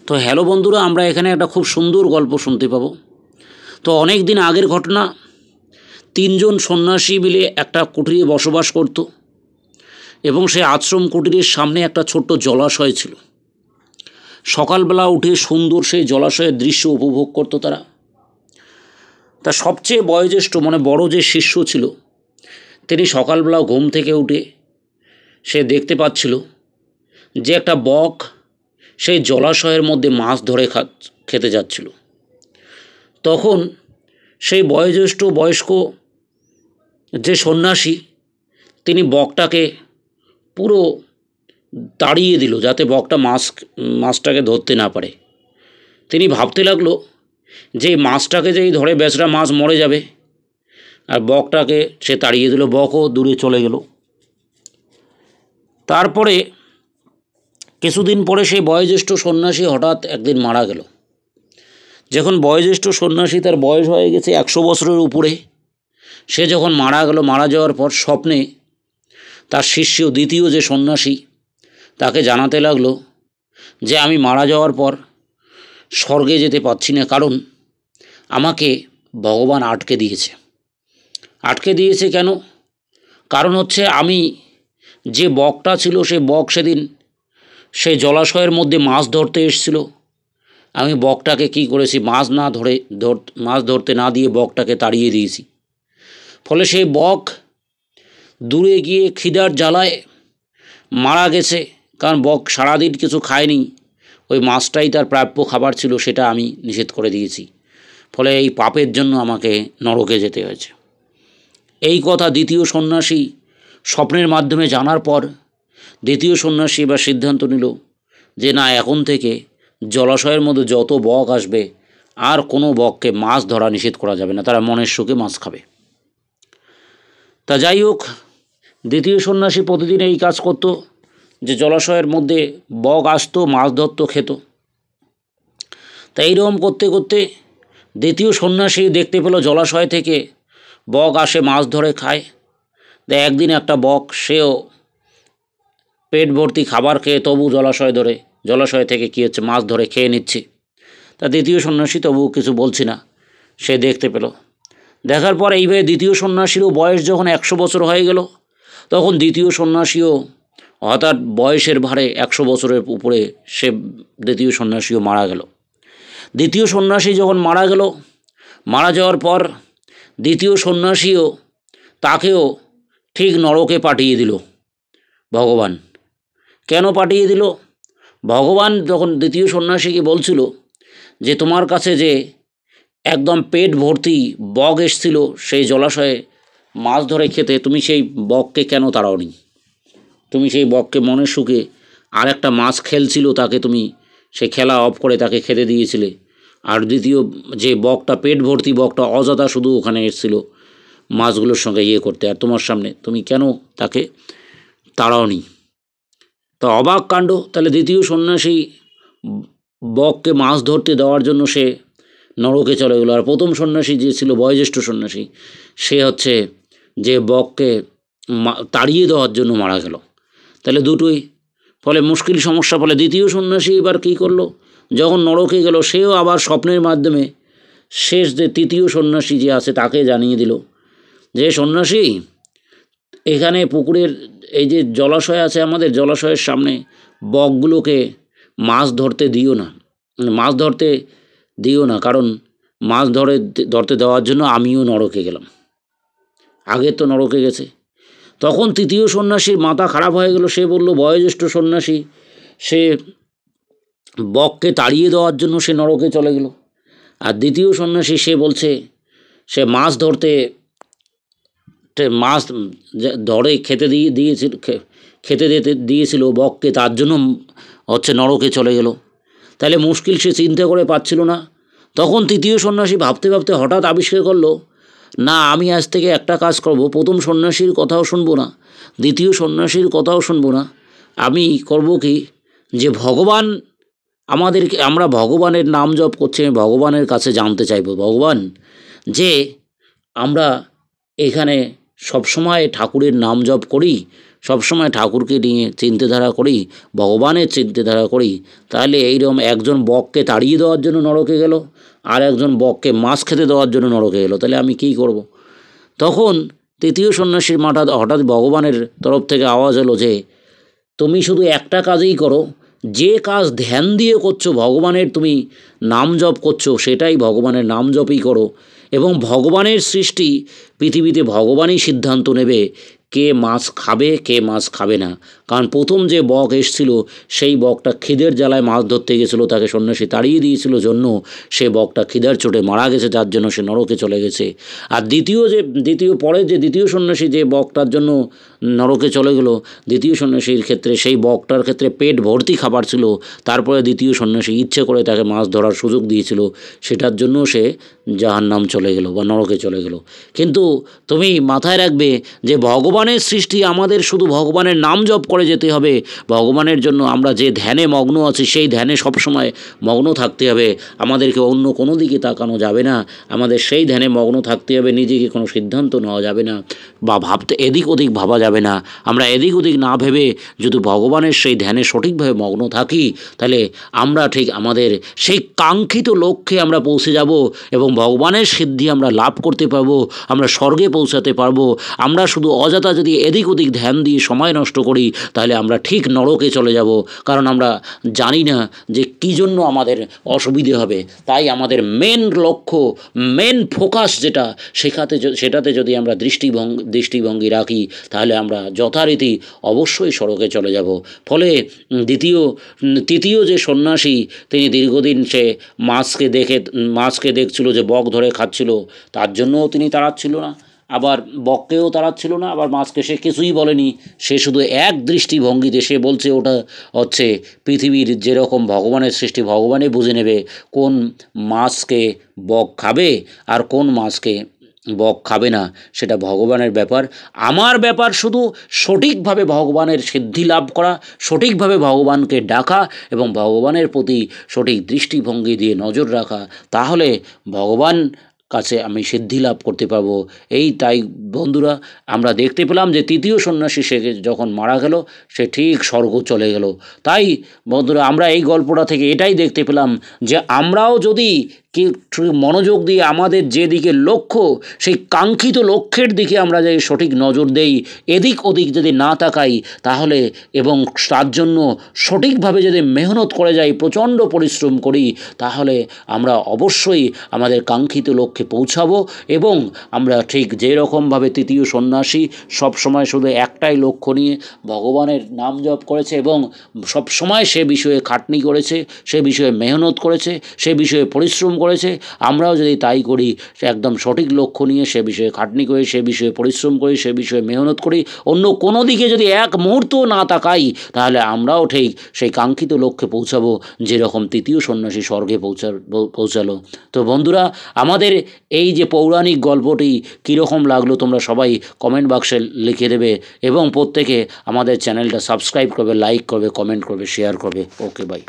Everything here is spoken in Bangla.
তো হ্যালো বন্ধুরা, আমরা এখানে একটা খুব সুন্দর গল্প শুনতে পাবো। তো অনেক দিন আগের ঘটনা। তিনজন সন্ন্যাসী মিলে একটা কুটিরে বসবাস করত এবং সেই আশ্রম কুটিরের সামনে একটা ছোট্ট জলাশয় ছিল। সকালবেলা উঠে সুন্দর সেই জলাশয়ের দৃশ্য উপভোগ করতো তারা। তা সবচেয়ে বয়োজ্যেষ্ঠ বড় যে শিষ্য ছিল, তিনি সকালবেলা ঘুম থেকে উঠে সে দেখতে পাচ্ছিল যে একটা বক সেই জলাশয়ের মধ্যে মাছ ধরে খেতে যাচ্ছিল। তখন সেই বয়স্ক যে সন্ন্যাসী, তিনি বকটাকে পুরো তাড়িয়ে দিল যাতে বকটা মাছটাকে ধরতে না পারে। তিনি ভাবতে লাগলো যে মাছটাকে যেই ধরে বেচারা মাছ মরে যাবে, আর বকটাকে সে তাড়িয়ে দিল, বকও দূরে চলে গেল। তারপরে কিছুদিন পরে সেই বয়োজ্যেষ্ঠ সন্ন্যাসী হঠাৎ একদিন মারা গেল। যখন বয়োজ্যেষ্ঠ সন্ন্যাসী, তার বয়স হয়ে গেছে 100 বছরের উপরে, সে যখন মারা গেল, মারা যাওয়ার পর স্বপ্নে তার শিষ্য দ্বিতীয় যে সন্ন্যাসী, তাকে জানাতে লাগলো যে আমি মারা যাওয়ার পর স্বর্গে যেতে পারছি না, কারণ আমাকে ভগবান আটকে দিয়েছে। কেন? কারণ হচ্ছে আমি যে বকটা ছিল, সে বক সেদিন সেই জলাশয়ের মধ্যে মাছ ধরতে এসেছিল। আমি বকটাকে কি করেছি, মাছ ধরতে না দিয়ে বকটাকে তাড়িয়ে দিয়েছি। ফলে সেই বক দূরে গিয়ে খিদার জ্বালায় মারা গেছে, কারণ বক সারাদিন কিছু খায়নি, ওই মাছটাই তার প্রাপ্য খাবার ছিল, সেটা আমি নিষেধ করে দিয়েছি। ফলে এই পাপের জন্য আমাকে নরকে যেতে হয়েছে। এই কথা দ্বিতীয় সন্ন্যাসী স্বপ্নের মাধ্যমে জানার পর দ্বিতীয় সন্ন্যাসী এবার সিদ্ধান্ত নিল যে না, এখন থেকে জলাশয়ের মধ্যে যত বক আসবে আর কোনো বককে মাছ ধরা নিষেধ করা যাবে না, তারা মনের সুখে মাছ খাবে। তা যাই হোক, দ্বিতীয় সন্ন্যাসী প্রতিদিন এই কাজ করত যে জলাশয়ের মধ্যে বক আসতো, মাছ ধরতো, খেত। তা এইরকম করতে করতে দ্বিতীয় সন্ন্যাসী দেখতে পেল জলাশয় থেকে বক আসে, মাছ ধরে খায়। তা একদিন একটা বক, সেও পেট ভর্তি খাবার খেয়ে তবু জলাশয় থেকে কী হচ্ছে, মাছ ধরে খেয়ে নিচ্ছে। তা দ্বিতীয় সন্ন্যাসী তবু কিছু বলছি না, সে দেখতে পেল। দেখার পর এইভাবে দ্বিতীয় সন্ন্যাসীরও বয়স যখন 100 বছর হয়ে গেল, তখন দ্বিতীয় সন্ন্যাসীও হঠাৎ বয়সের ভারে 100 বছরের উপরে সে দ্বিতীয় সন্ন্যাসীও মারা গেল। দ্বিতীয় সন্ন্যাসী যখন মারা যাওয়ার পর দ্বিতীয় সন্ন্যাসীও তাকেও ঠিক নরকে পাঠিয়ে দিল ভগবান। কেন পাঠিয়ে দিল? ভগবান যখন দ্বিতীয় সন্ন্যাসীকে বলছিল যে তোমার কাছে যে একদম পেট ভর্তি বক এসছিল সেই জলাশয়ে মাছ ধরে খেতে, তুমি সেই বককে কেন তাড়াওনি? তুমি সেই বককে মনের সুখে আর একটা মাছ খেলছিল, তাকে তুমি সেই খেলা অফ করে তাকে খেতে দিয়েছিলে। আর দ্বিতীয় যে বকটা, পেট ভর্তি বকটা অযথা শুধু ওখানে এসেছিল মাছগুলোর সঙ্গে করতে, আর তোমার সামনে তুমি কেন তাকে তাড়াওনি? তো অবাক কাণ্ড। তাহলে দ্বিতীয় সন্ন্যাসী বককে মাছ ধরতে দেওয়ার জন্য সে নরকে চলে গেল, আর প্রথম সন্ন্যাসী যে ছিল বয়োজ্যেষ্ঠ সন্ন্যাসী, সে হচ্ছে যে বককে তাড়িয়ে দেওয়ার জন্য মারা গেল। তাহলে দুটোই ফলে মুশকিল সমস্যা। ফলে দ্বিতীয় সন্ন্যাসী এবার কী করলো, যখন নরকে গেল, সেও আবার স্বপ্নের মাধ্যমে শেষ যে তৃতীয় সন্ন্যাসী যে আছে তাকে জানিয়ে দিল যে সন্ন্যাসী, এখানে পুকুরের এই যে জলাশয় আছে, আমাদের জলাশয়ের সামনে বকগুলোকে মাছ ধরতে দিও না, কারণ মাছ ধরতে দেওয়ার জন্য আমিও নরকে গেলাম, আগে তো নরকে গেছে। তখন তৃতীয় সন্ন্যাসীর মাথা খারাপ হয়ে গেল। সে বলল, বয়োজ্যেষ্ঠ সন্ন্যাসী সে বককে তাড়িয়ে দেওয়ার জন্য সে নরকে চলে গেল, আর দ্বিতীয় সন্ন্যাসী সে বলছে সে মাছ ধরে খেতে দিয়েছিল বককে, তার জন্য হচ্ছে নরকে চলে গেল। তাহলে মুশকিল সে চিন্তা করে পাচ্ছিল না। তখন তৃতীয় সন্ন্যাসী ভাবতে ভাবতে হঠাৎ আবিষ্কার করলো, না, আমি আজ থেকে একটা কাজ করব, প্রথম সন্ন্যাসীর কথাও শুনবো না, দ্বিতীয় সন্ন্যাসীর কথাও শুনবো না। আমি করব কি, যে আমরা ভগবানের নাম জপ করছি, আমি ভগবানের কাছে জানতে চাইব, ভগবান যে আমরা এখানে সবসময় ঠাকুরের নাম জপ করি, সবসময় ঠাকুরকে নিয়ে চিন্তাধারা করি, ভগবানের চিন্তাধারা করি, তাহলে এইরকম একজন বককে তাড়িয়ে দেওয়ার জন্য নরকে গেল, আর একজন বককে মাছ খেতে দেওয়ার জন্য নরকে গেল, তাহলে আমি কী করব? তখন তৃতীয় সন্ন্যাসীর হঠাৎ ভগবানের তরফ থেকে আওয়াজ হলো যে তুমি শুধু একটা কাজই করো, যে কাজ ধ্যান দিয়ে করছো, ভগবানের তুমি নাম জপ করছো, সেটাই ভগবানের নাম জপই করো। এবং ভগবানের সৃষ্টি, পৃথিবীতে ভগবানই সিদ্ধান্ত নেবে কে মাছ খাবে কে মাছ খাবে না। কারণ প্রথম যে বক এসছিল সেই বকটা খিদের জ্বালায় মাছ ধরতে গেছিলো, তাকে সন্ন্যাসী তাড়িয়ে দিয়েছিল জন্য সে বকটা খিদার চোটে মারা গেছে, যার জন্য সে নরকে চলে গেছে। আর দ্বিতীয় সন্ন্যাসী যে বকটার জন্য নরকে চলে গেল, দ্বিতীয় সন্ন্যাসীর ক্ষেত্রে সেই বকটার ক্ষেত্রে পেট ভর্তি খাবার ছিল, তারপরে দ্বিতীয় সন্ন্যাসী ইচ্ছে করে তাকে মাছ ধরার সুযোগ দিয়েছিল, সেটার জন্য সে জাহান্নাম চলে গেল বা নরকে চলে গেল। কিন্তু তুমি মাথায় রাখবে যে ভগবানের সৃষ্টি, আমাদের শুধু ভগবানের নাম জপ করে যেতে হবে। ভগবানের জন্য আমরা যে ধ্যানে মগ্ন আছি সেই ধ্যানে সবসময় মগ্ন থাকতে হবে, আমাদেরকে অন্য কোনো দিকে তাকানো যাবে না, আমাদের সেই ধ্যানে মগ্ন থাকতে হবে। নিজেকে কোনো সিদ্ধান্ত নেওয়া যাবে না বা এদিক ওদিক ভাবা যাবে না। আমরা এদিক ওদিক না ভেবে যদি ভগবানের সেই ধ্যানে সঠিকভাবে মগ্ন থাকি, তাহলে আমরা ঠিক আমাদের সেই কাঙ্ক্ষিত লক্ষ্যে আমরা পৌঁছে যাব এবং ভগবানের সিদ্ধি আমরা লাভ করতে পারবো, আমরা স্বর্গে পৌঁছাতে পারবো। আমরা শুধু অযথা যদি এদিক ওদিক ধ্যান দিয়ে সময় নষ্ট করি, তাহলে আমরা ঠিক নরকে চলে যাব, কারণ আমরা জানি না যে কী জন্য আমাদের অসুবিধে হবে। তাই আমাদের মেন লক্ষ্য, মেন ফোকাস যেটা, সেটাতে যদি আমরা দৃষ্টিভঙ্গি রাখি, তাহলে আমরা যথারীতি অবশ্যই স্বর্গে চলে যাব। ফলে তৃতীয় যে সন্ন্যাসী, তিনি দীর্ঘদিন সে মাছকে দেখছিল যে বক ধরে খাচ্ছিল, তার জন্যও তিনি তাড়াচ্ছিল না, আবার বককেও তাড়াচ্ছিল না, আবার মাছকে সে কিছুই বলেনি। সে শুধু এক দৃষ্টিভঙ্গিতে সে বলছে ওটা হচ্ছে পৃথিবীর যেরকম ভগবানের সৃষ্টি, ভগবানই বুঝে নেবে কোন মাছকে বক খাবে আর কোন মাছকে বক খাবে না, সেটা ভগবানের ব্যাপার। আমার ব্যাপার শুধু সঠিকভাবে ভগবানের সিদ্ধি লাভ করা, সঠিকভাবে ভগবানকে ডাকা এবং ভগবানের প্রতি সঠিক দৃষ্টিভঙ্গি দিয়ে নজর রাখা, তাহলে ভগবান কাছে আমি সিদ্ধি লাভ করতে পারবো। তাই বন্ধুরা, আমরা দেখতে পেলাম যে তৃতীয় সন্ন্যাসী সে যখন মারা গেল, সে ঠিক স্বর্গ চলে গেল। তাই বন্ধুরা, আমরা এই গল্পটা থেকে এটাই দেখতে পেলাম যে আমরাও যদি মনোযোগ দিয়ে আমাদের যেদিকে লক্ষ্য, সেই কাঙ্ক্ষিত লক্ষ্যের দিকে আমরা যদি সঠিক নজর দেই, এদিক ওদিক যদি না তাকাই, তাহলে এবং তার জন্য সঠিকভাবে যদি মেহনত করে যাই, প্রচণ্ড পরিশ্রম করি, তাহলে আমরা অবশ্যই আমাদের কাঙ্ক্ষিত লক্ষ্যে পৌঁছাবো। এবং আমরা ঠিক যেরকমভাবে তৃতীয় সন্ন্যাসী সবসময় শুধু একটাই লক্ষ্য নিয়ে ভগবানের নাম জপ করেছে এবং সবসময় সে বিষয়ে খাটনি করেছে, সে বিষয়ে মেহনত করেছে, সে বিষয়ে পরিশ্রম করেছে, আমরাও যদি তাই করি, সে একদম সঠিক লক্ষ্য নিয়ে সে বিষয়ে খাটনি করি, সে বিষয়ে পরিশ্রম করি, সে বিষয়ে মেহনত করি, অন্য কোনো দিকে যদি এক মুহূর্ত না তাকাই, তাহলে আমরাও ঠিক সেই কাঙ্ক্ষিত লক্ষ্যে পৌঁছাবো, যেরকম তৃতীয় সন্ন্যাসী স্বর্গে পৌঁছালো। তো বন্ধুরা, আমাদের এই যে পৌরাণিক গল্পটি কীরকম লাগলো তোমরা সবাই কমেন্ট বক্সে লিখে দেবে এবং প্রত্যেকে আমাদের চ্যানেলটা সাবস্ক্রাইব করবে, লাইক করবে, কমেন্ট করবে, শেয়ার করবে। ওকে, বাই।